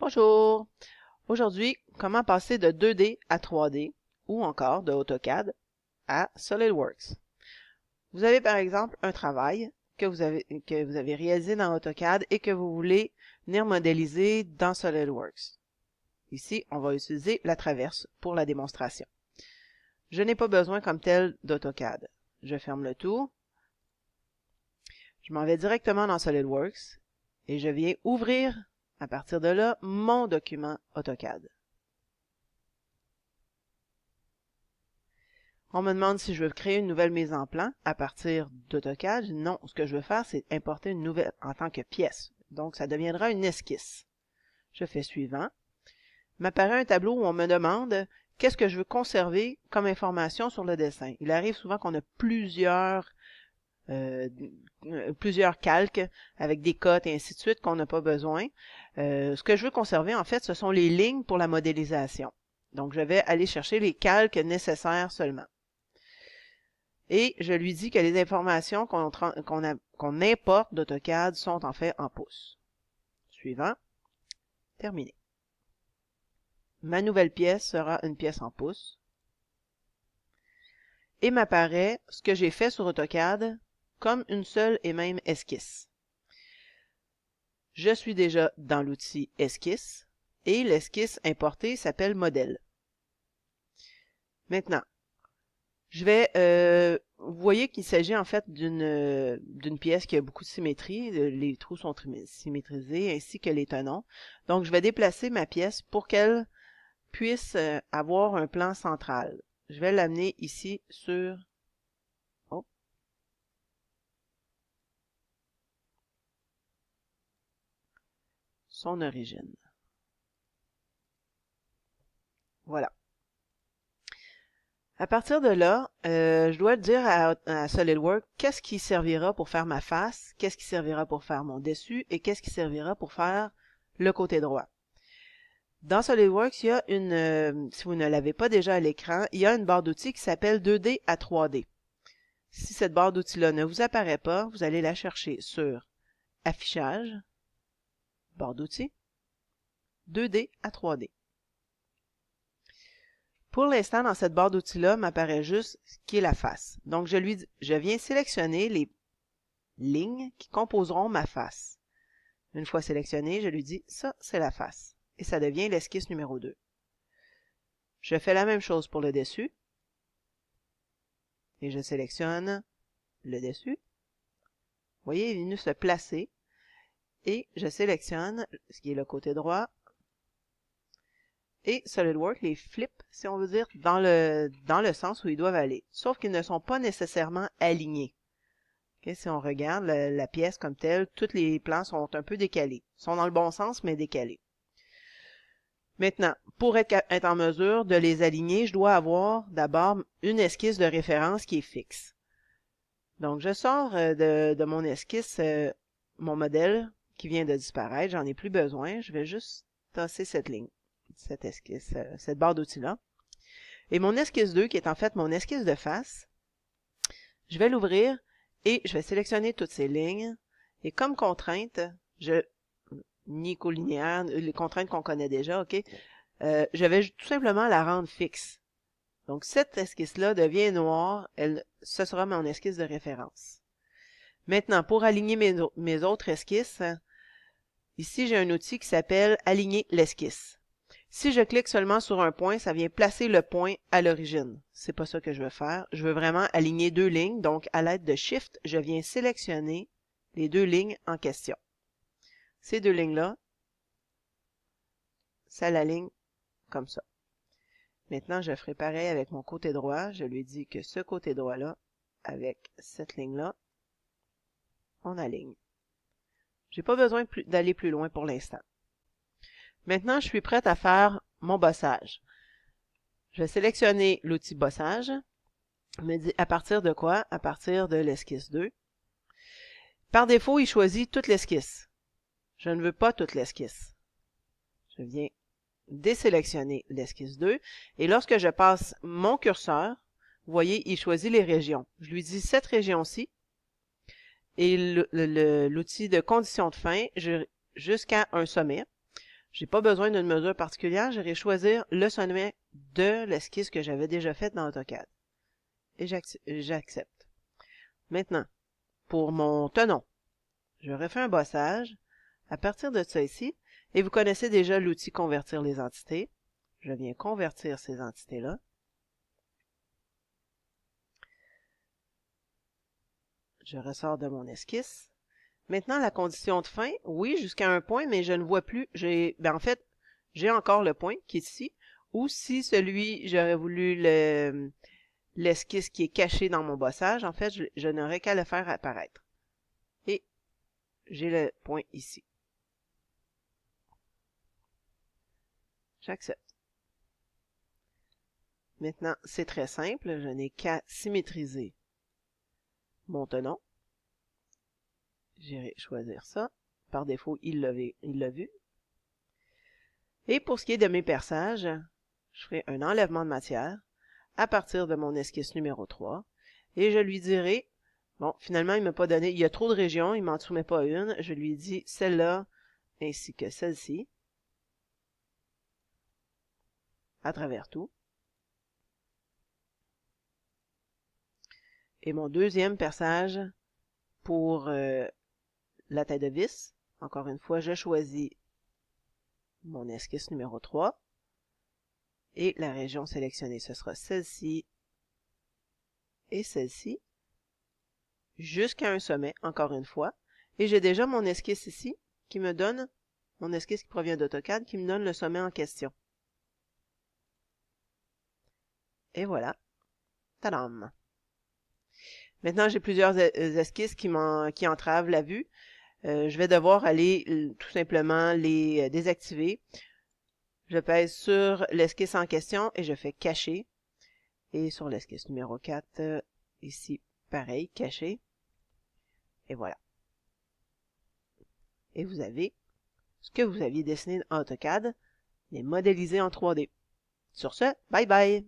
Bonjour! Aujourd'hui, comment passer de 2D à 3D ou encore de AutoCAD à SolidWorks. Vous avez par exemple un travail que vous avez réalisé dans AutoCAD et que vous voulez venir modéliser dans SolidWorks. Ici, on va utiliser la traverse pour la démonstration. Je n'ai pas besoin comme tel d'AutoCAD. Je ferme le tout. Je m'en vais directement dans SolidWorks et je viens ouvrir à partir de là, mon document AutoCAD. On me demande si je veux créer une nouvelle mise en plan à partir d'AutoCAD. Non, ce que je veux faire, c'est importer une nouvelle en tant que pièce. Donc, ça deviendra une esquisse. Je fais suivant. M'apparaît un tableau où on me demande qu'est-ce que je veux conserver comme information sur le dessin. Il arrive souvent qu'on a plusieurs calques avec des cotes et ainsi de suite qu'on n'a pas besoin. Ce que je veux conserver, en fait, ce sont les lignes pour la modélisation. Donc, je vais aller chercher les calques nécessaires seulement. Et je lui dis que les informations qu'on importe d'AutoCAD sont en fait en pouces. Suivant. Terminé. Ma nouvelle pièce sera une pièce en pouces. Et m'apparaît ce que j'ai fait sur AutoCAD comme une seule et même esquisse. Je suis déjà dans l'outil Esquisse et l'esquisse importée s'appelle Modèle. Maintenant, je vais, vous voyez qu'il s'agit en fait d'une pièce qui a beaucoup de symétrie. Les trous sont symétrisés ainsi que les tenons. Donc, je vais déplacer ma pièce pour qu'elle puisse avoir un plan central. Je vais l'amener ici sur son origine. Voilà. À partir de là, je dois dire à SolidWorks qu'est-ce qui servira pour faire ma face, qu'est-ce qui servira pour faire mon dessus et qu'est-ce qui servira pour faire le côté droit. Dans SolidWorks, il y a si vous ne l'avez pas déjà à l'écran, il y a une barre d'outils qui s'appelle 2D à 3D. Si cette barre d'outils-là ne vous apparaît pas, vous allez la chercher sur Affichage, barre d'outils, 2D à 3D. Pour l'instant, dans cette barre d'outils-là, m'apparaît juste ce qui est la face. Donc, je viens sélectionner les lignes qui composeront ma face. Une fois sélectionné, je lui dis, ça, c'est la face. Et ça devient l'esquisse numéro 2. Je fais la même chose pour le dessus. Et je sélectionne le dessus. Vous voyez, il est venu se placer. Et je sélectionne ce qui est le côté droit. Et SolidWorks les flippe, si on veut dire, dans le sens où ils doivent aller. Sauf qu'ils ne sont pas nécessairement alignés. Okay, si on regarde la pièce comme telle, tous les plans sont un peu décalés. Ils sont dans le bon sens, mais décalés. Maintenant, pour être en mesure de les aligner, je dois avoir d'abord une esquisse de référence qui est fixe. Donc, je sors de mon esquisse mon modèle qui vient de disparaître. J'en ai plus besoin. Je vais juste tasser cette ligne, cette esquisse, cette barre d'outils-là. Et mon esquisse 2, qui est en fait mon esquisse de face, je vais l'ouvrir et je vais sélectionner toutes ces lignes. Et comme contrainte, ni collinéaire, les contraintes qu'on connaît déjà, ok, je vais tout simplement la rendre fixe. Donc, cette esquisse-là devient noire, ce sera mon esquisse de référence. Maintenant, pour aligner mes autres esquisses, ici, j'ai un outil qui s'appelle « Aligner l'esquisse ». Si je clique seulement sur un point, ça vient placer le point à l'origine. C'est pas ça que je veux faire. Je veux vraiment aligner deux lignes. Donc, à l'aide de Shift, je viens sélectionner les deux lignes en question. Ces deux lignes-là, ça l'aligne comme ça. Maintenant, je ferai pareil avec mon côté droit. Je lui dis que ce côté droit-là, avec cette ligne-là, on aligne. J'ai pas besoin d'aller plus loin pour l'instant. Maintenant, je suis prête à faire mon bossage. Je vais sélectionner l'outil bossage. Il me dit à partir de quoi? À partir de l'esquisse 2. Par défaut, il choisit toute l'esquisse. Je ne veux pas toute l'esquisse. Je viens désélectionner l'esquisse 2. Et lorsque je passe mon curseur, vous voyez, il choisit les régions. Je lui dis cette région-ci. Et l'outil de condition de fin jusqu'à un sommet. J'ai pas besoin d'une mesure particulière, j'irai choisir le sommet de l'esquisse que j'avais déjà faite dans AutoCAD. Et j'accepte. Maintenant, pour mon tenon, je refais un bossage à partir de ça ici, et vous connaissez déjà l'outil convertir les entités. Je viens convertir ces entités-là. Je ressors de mon esquisse. Maintenant, la condition de fin, oui, jusqu'à un point, mais je ne vois plus. En fait, j'ai encore le point qui est ici. Ou si j'aurais voulu l'esquisse qui est caché dans mon bossage, en fait, je n'aurais qu'à le faire apparaître. Et j'ai le point ici. J'accepte. Maintenant, c'est très simple. Je n'ai qu'à symétriser mon tenon. J'irai choisir ça. Par défaut, il l'a vu. Et pour ce qui est de mes perçages, je ferai un enlèvement de matière à partir de mon esquisse numéro 3. Et je lui dirai, bon, finalement, il ne m'a pas donné, il y a trop de régions, il ne m'en soumet pas une. Je lui dis celle-là ainsi que celle-ci, à travers tout. Et mon deuxième perçage pour la tête de vis, encore une fois, je choisis mon esquisse numéro 3. Et la région sélectionnée, ce sera celle-ci et celle-ci, jusqu'à un sommet, encore une fois. Et j'ai déjà mon esquisse ici, qui me donne, mon esquisse qui provient d'AutoCAD, qui me donne le sommet en question. Et voilà. Tadam! Maintenant, j'ai plusieurs esquisses qui entravent la vue. Je vais devoir aller tout simplement les désactiver. Je pèse sur l'esquisse en question et je fais cacher. Et sur l'esquisse numéro 4, ici, pareil, cacher. Et voilà. Et vous avez ce que vous aviez dessiné en AutoCAD, mais modélisé en 3D. Sur ce, bye bye!